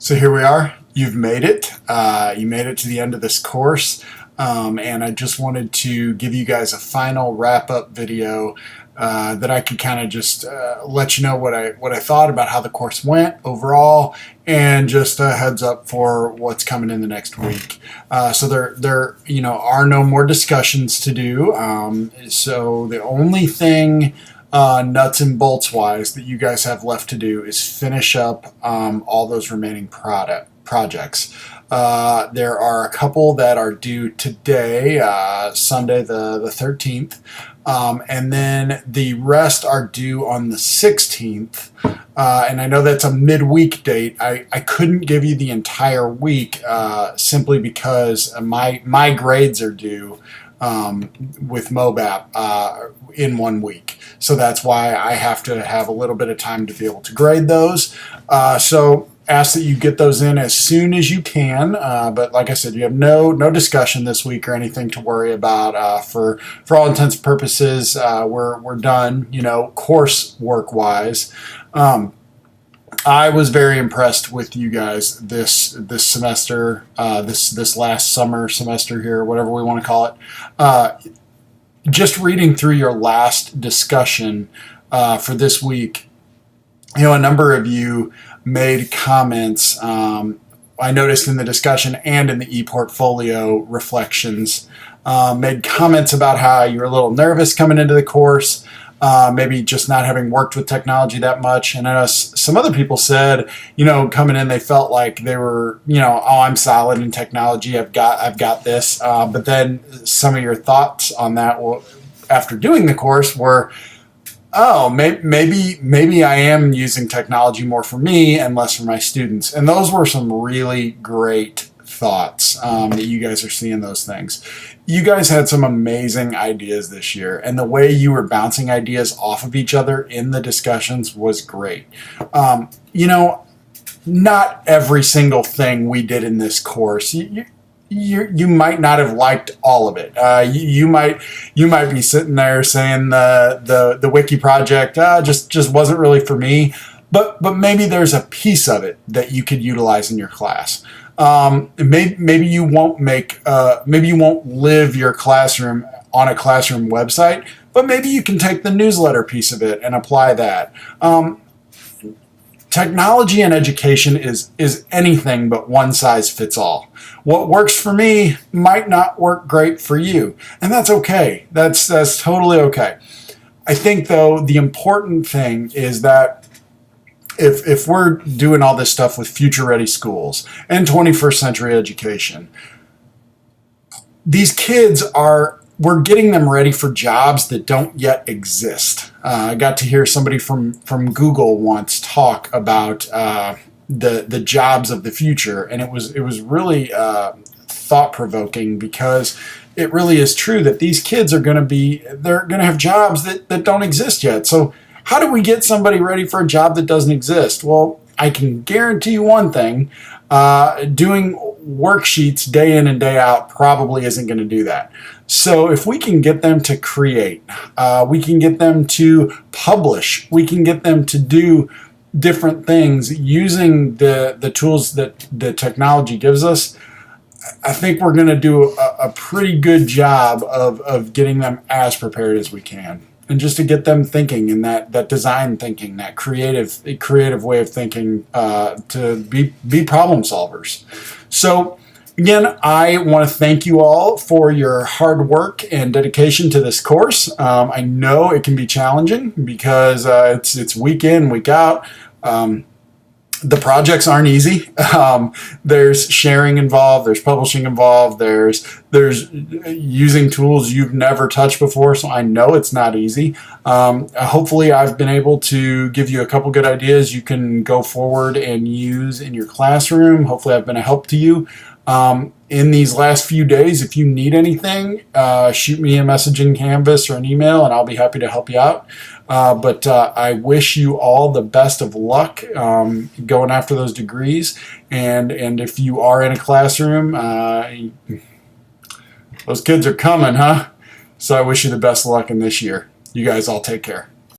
So here we are. You've made it. You made it to the end of this course. And I just wanted to give you guys a final wrap-up video that I could kind of just let you know what I thought about how the course went overall, and just a heads up for what's coming in the next week. So there are no more discussions to do. So the only thing nuts and bolts wise that you guys have left to do is finish up all those remaining projects. There are a couple that are due today, Sunday the 13th, and then the rest are due on the 16th. And I know that's a midweek date. I couldn't give you the entire week simply because my grades are due with MOBAP in 1 week. So that's why I have to have a little bit of time to be able to grade those. So ask that you get those in as soon as you can. But like I said, you have no discussion this week or anything to worry about. For all intents and purposes, we're done, coursework wise. I was very impressed with you guys this semester, this last summer semester here, whatever we want to call it. Just reading through your last discussion for this week, a number of you made comments. I noticed in the discussion and in the ePortfolio reflections, made comments about how you were a little nervous coming into the course. Maybe just not having worked with technology that much. And I know some other people said, coming in, they felt like they were, oh, I'm solid in technology. I've got this. But then some of your thoughts on that after doing the course were, oh, maybe I am using technology more for me and less for my students. And those were some really great thoughts that you guys are seeing those things. You guys had some amazing ideas this year, and the way you were bouncing ideas off of each other in the discussions was great. Not every single thing we did in this course, you might not have liked all of it. You might be sitting there saying the wiki project just wasn't really for me, but maybe there's a piece of it that you could utilize in your class. Maybe you won't live your classroom on a classroom website, but maybe you can take the newsletter piece of it and apply that. Technology and education is anything but one size fits all. What works for me might not work great for you, and that's okay. That's totally okay. I think, though, the important thing is that if we're doing all this stuff with future-ready schools and 21st century education, these kids we're getting them ready for jobs that don't yet exist. I got to hear somebody from Google once talk about the jobs of the future, and it was really thought-provoking, because it really is true that these kids they're going to have jobs that don't exist yet. So how do we get somebody ready for a job that doesn't exist? Well, I can guarantee you one thing. Doing worksheets day in and day out probably isn't going to do that. So if we can get them to create, we can get them to publish, we can get them to do different things using the tools that the technology gives us, I think we're going to do a pretty good job of getting them as prepared as we can. And just to get them thinking in that design thinking, that creative way of thinking, to be problem solvers. So again, I want to thank you all for your hard work and dedication to this course. I know it can be challenging because it's week in, week out. The projects aren't easy. There's sharing involved, there's publishing involved, there's using tools you've never touched before, so I know it's not easy. Hopefully I've been able to give you a couple good ideas you can go forward and use in your classroom. Hopefully I've been a help to you. In these last few days, if you need anything, shoot me a message in Canvas or an email, and I'll be happy to help you out. But I wish you all the best of luck going after those degrees. And if you are in a classroom, those kids are coming, huh? So I wish you the best of luck in this year. You guys all take care.